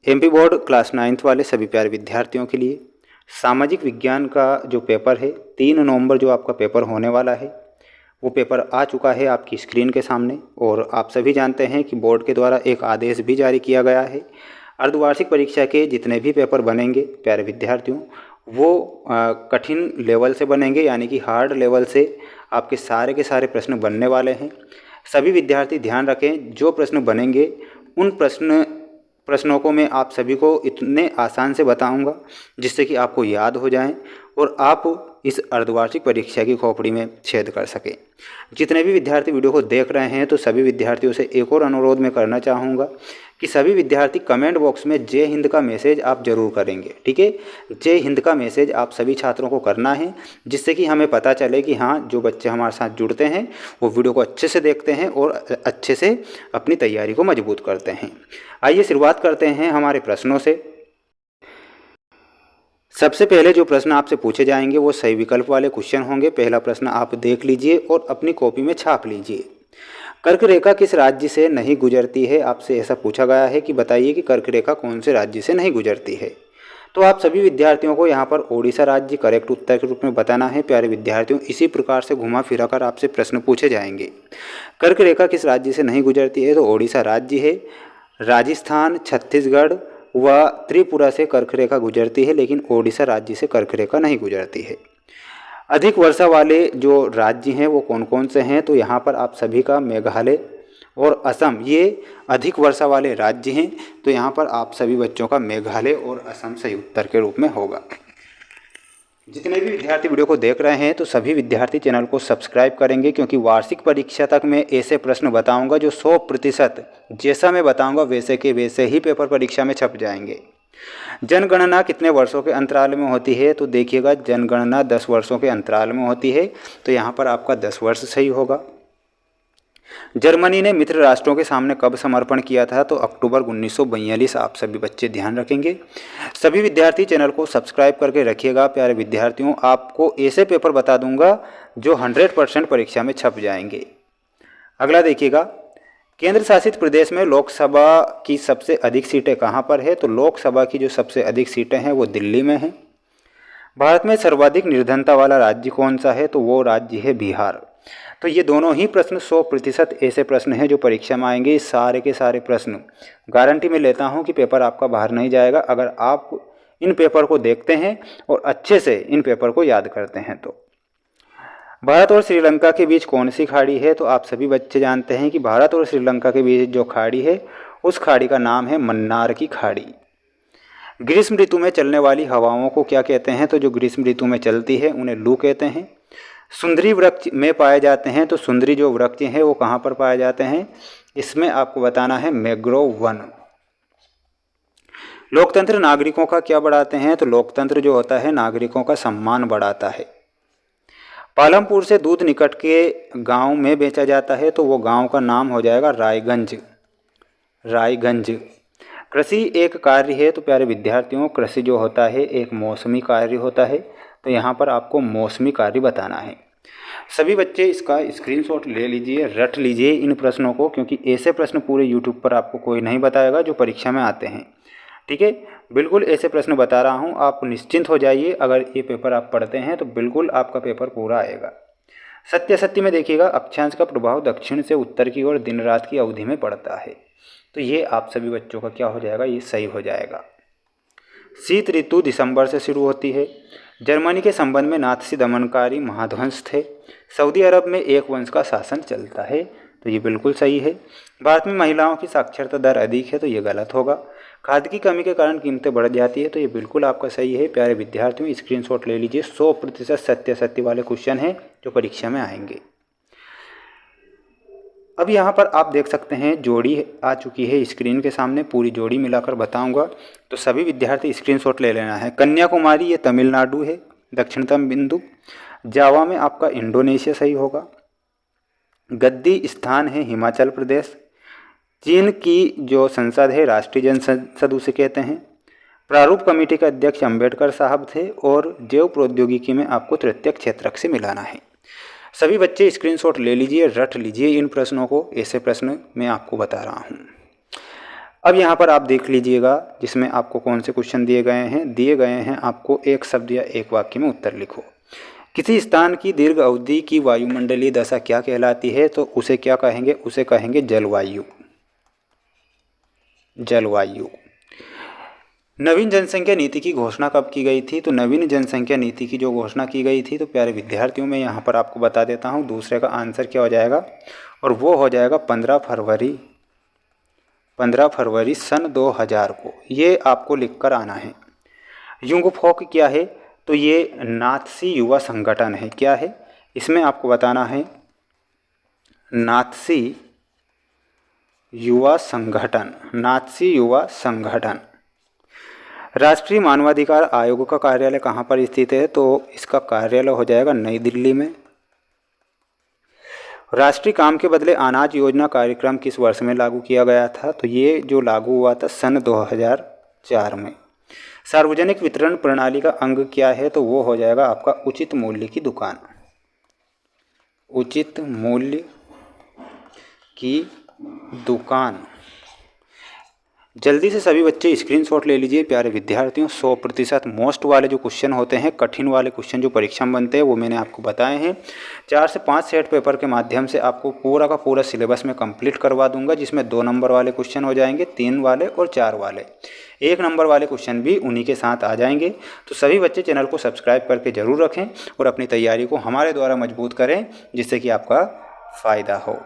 MP board class 9th वाले सभी प्यारे विद्यार्थियों के लिए सामाजिक विज्ञान का जो पेपर है 3 नवंबर जो आपका पेपर होने वाला है वो पेपर आ चुका है आपकी स्क्रीन के सामने। और आप सभी जानते हैं कि बोर्ड के द्वारा एक आदेश भी जारी किया गया है। अर्धवार्षिक परीक्षा के जितने भी पेपर बनेंगे प्यारे विद्यार्थियों वो कठिन लेवल से बनेंगे, यानी कि हार्ड लेवल से आपके सारे के सारे प्रश्न बनने वाले हैं। सभी विद्यार्थी ध्यान रखें, जो प्रश्न बनेंगे उन प्रश्नों को मैं आप सभी को इतने आसान से बताऊंगा जिससे कि आपको याद हो जाएं और आप इस अर्धवार्षिक परीक्षा की खोपड़ी में छेद कर सकें। जितने भी विद्यार्थी वीडियो को देख रहे हैं तो सभी विद्यार्थियों से एक और अनुरोध मैं करना चाहूँगा कि सभी विद्यार्थी कमेंट बॉक्स में जय हिंद का मैसेज आप ज़रूर करेंगे, ठीक है। जय हिंद का मैसेज आप सभी छात्रों को करना है जिससे कि हमें पता चले कि हाँ, जो बच्चे हमारे साथ जुड़ते हैं वो वीडियो को अच्छे से देखते हैं और अच्छे से अपनी तैयारी को मजबूत करते हैं। आइए शुरुआत करते हैं हमारे प्रश्नों से। सबसे पहले जो प्रश्न आपसे पूछे जाएंगे वो सही विकल्प वाले क्वेश्चन होंगे। पहला प्रश्न आप देख लीजिए और अपनी कॉपी में छाप लीजिए। कर्क रेखा किस राज्य से नहीं गुजरती है? आपसे ऐसा पूछा गया है कि बताइए कि कर्क रेखा कौन से राज्य से नहीं गुजरती है। तो आप सभी विद्यार्थियों को यहाँ पर ओडिशा राज्य करेक्ट उत्तर के रूप में बताना है। प्यारे विद्यार्थियों, इसी प्रकार से घुमा फिरा कर आपसे प्रश्न पूछे जाएंगे। कर्क रेखा किस राज्य से नहीं गुजरती है? तो ओडिशा राज्य है। राजस्थान, छत्तीसगढ़ व त्रिपुरा से कर्क रेखा गुजरती है, लेकिन ओडिशा राज्य से कर्क रेखा नहीं गुजरती है। अधिक वर्षा वाले जो राज्य हैं वो कौन कौन से हैं? तो यहाँ पर आप सभी का मेघालय और असम ये अधिक वर्षा वाले राज्य हैं। तो यहाँ पर आप सभी बच्चों का मेघालय और असम सही उत्तर के रूप में होगा। जितने भी विद्यार्थी वीडियो को देख रहे हैं तो सभी विद्यार्थी चैनल को सब्सक्राइब करेंगे, क्योंकि वार्षिक परीक्षा तक मैं ऐसे प्रश्न बताऊंगा जो 100% जैसा मैं बताऊंगा वैसे के वैसे ही पेपर परीक्षा में छप जाएंगे। जनगणना कितने वर्षों के अंतराल में होती है? तो देखिएगा, जनगणना 10 वर्षों के अंतराल में होती है। तो यहाँ पर आपका 10 वर्ष सही होगा। जर्मनी ने मित्र राष्ट्रों के सामने कब समर्पण किया था? तो अक्टूबर 1942। आप सभी बच्चे ध्यान रखेंगे। सभी विद्यार्थी चैनल को सब्सक्राइब करके रखिएगा। प्यारे विद्यार्थियों, आपको ऐसे पेपर बता दूंगा जो 100% परीक्षा में छप जाएंगे। अगला देखिएगा, केंद्र शासित प्रदेश में लोकसभा की सबसे अधिक सीटें कहाँ पर है? तो लोकसभा की जो सबसे अधिक सीटें हैं वो दिल्ली में हैं। भारत में सर्वाधिक निर्धनता वाला राज्य कौन सा है? तो वो राज्य है बिहार। तो ये दोनों ही प्रश्न 100% ऐसे प्रश्न हैं जो परीक्षा में आएंगे। सारे के सारे प्रश्न गारंटी में लेता हूँ कि पेपर आपका बाहर नहीं जाएगा अगर आप इन पेपर को देखते हैं और अच्छे से इन पेपर को याद करते हैं। तो भारत और श्रीलंका के बीच कौन सी खाड़ी है? तो आप सभी बच्चे जानते हैं कि भारत और श्रीलंका के बीच जो खाड़ी है उस खाड़ी का नाम है मन्नार की खाड़ी। ग्रीष्म ऋतु में चलने वाली हवाओं को क्या कहते हैं? तो जो ग्रीष्म ऋतु में चलती है उन्हें लू कहते हैं। सुंदरी वृक्ष में पाए जाते हैं। तो सुंदरी जो वृक्ष हैं वो कहाँ पर पाए जाते हैं? इसमें आपको बताना है मैंग्रोव वन। लोकतंत्र नागरिकों का क्या बढ़ाते हैं? तो लोकतंत्र जो होता है नागरिकों का सम्मान बढ़ाता है। पालमपुर से दूध निकट के गांव में बेचा जाता है। तो वो गांव का नाम हो जाएगा रायगंज। रायगंज। कृषि एक कार्य है। तो प्यारे विद्यार्थियों, कृषि जो होता है एक मौसमी कार्य होता है। तो यहाँ पर आपको मौसमी कार्य बताना है। सभी बच्चे इसका स्क्रीनशॉट ले लीजिए, रट लीजिए इन प्रश्नों को, क्योंकि ऐसे प्रश्न पूरे यूट्यूब पर आपको कोई नहीं बताएगा जो परीक्षा में आते हैं, ठीक है। बिल्कुल ऐसे प्रश्न बता रहा हूँ, आप निश्चिंत हो जाइए। अगर ये पेपर आप पढ़ते हैं तो बिल्कुल आपका पेपर पूरा आएगा। सत्य सत्य में देखिएगा, अक्षांश का प्रभाव दक्षिण से उत्तर की ओर दिन रात की अवधि में पड़ता है। तो ये आप सभी बच्चों का क्या हो जाएगा? ये सही हो जाएगा। शीत ऋतु दिसंबर से शुरू होती है। जर्मनी के संबंध में नाथसी दमनकारी महाध्वंस थे। सऊदी अरब में एक वंश का शासन चलता है। तो ये बिल्कुल सही है। भारत में महिलाओं की साक्षरता दर अधिक है। तो ये गलत होगा। खाद की कमी के कारण कीमतें बढ़ जाती है। तो ये बिल्कुल आपका सही है। प्यारे विद्यार्थियों, स्क्रीनशॉट ले लीजिए। 100% सत्य सत्य वाले क्वेश्चन हैं जो परीक्षा में आएंगे। अब यहाँ पर आप देख सकते हैं जोड़ी आ चुकी है स्क्रीन के सामने, पूरी जोड़ी मिलाकर बताऊंगा। तो सभी विद्यार्थी स्क्रीनशॉट ले लेना है। कन्याकुमारी ये तमिलनाडु है, दक्षिणतम बिंदु। जावा में आपका इंडोनेशिया सही होगा। गद्दी स्थान है हिमाचल प्रदेश। चीन की जो संसद है राष्ट्रीय जनसंसद उसे कहते हैं। प्रारूप कमेटी के अध्यक्ष अंबेडकर साहब थे। और जैव प्रौद्योगिकी में आपको तृतीय क्षेत्रक से मिलाना है। सभी बच्चे स्क्रीनशॉट ले लीजिए, रट लीजिए इन प्रश्नों को। ऐसे प्रश्न मैं आपको बता रहा हूँ। अब यहाँ पर आप देख लीजिएगा जिसमें आपको कौन से क्वेश्चन दिए गए हैं आपको एक शब्द या एक वाक्य में उत्तर लिखो। किसी स्थान की दीर्घ अवधि की वायुमंडलीय दशा क्या कहलाती है? तो उसे क्या कहेंगे? उसे कहेंगे जलवायु। जलवायु। नवीन जनसंख्या नीति की घोषणा कब की गई थी? तो नवीन जनसंख्या नीति की जो घोषणा की गई थी, तो प्यारे विद्यार्थियों में यहाँ पर आपको बता देता हूँ दूसरे का आंसर क्या हो जाएगा, और वो हो जाएगा 15 फरवरी सन 2000 को। ये आपको लिखकर आना है। युंगफॉक क्या है? तो ये नात्सी युवा संगठन है। क्या है? इसमें आपको बताना है नात्सी युवा संगठन। नात्सी युवा संगठन। राष्ट्रीय मानवाधिकार आयोग का कार्यालय कहाँ पर स्थित है? तो इसका कार्यालय हो जाएगा नई दिल्ली में। राष्ट्रीय काम के बदले अनाज योजना कार्यक्रम किस वर्ष में लागू किया गया था? तो ये जो लागू हुआ था सन 2004 में। सार्वजनिक वितरण प्रणाली का अंग क्या है? तो वो हो जाएगा आपका उचित मूल्य की दुकान। उचित मूल्य की दुकान। जल्दी से सभी बच्चे स्क्रीनशॉट ले लीजिए प्यारे विद्यार्थियों। 100% मोस्ट वाले जो क्वेश्चन होते हैं, कठिन वाले क्वेश्चन जो परीक्षा में बनते हैं, वो मैंने आपको बताए हैं। 4 से 5 सेट पेपर के माध्यम से आपको पूरा का पूरा सिलेबस में कंप्लीट करवा दूंगा, जिसमें 2 नंबर वाले क्वेश्चन हो जाएंगे, 3 वाले और 4 वाले। 1 नंबर वाले क्वेश्चन भी उन्हीं के साथ आ जाएंगे। तो सभी बच्चे चैनल को सब्सक्राइब करके ज़रूर रखें और अपनी तैयारी को हमारे द्वारा मजबूत करें, जिससे कि आपका फ़ायदा हो।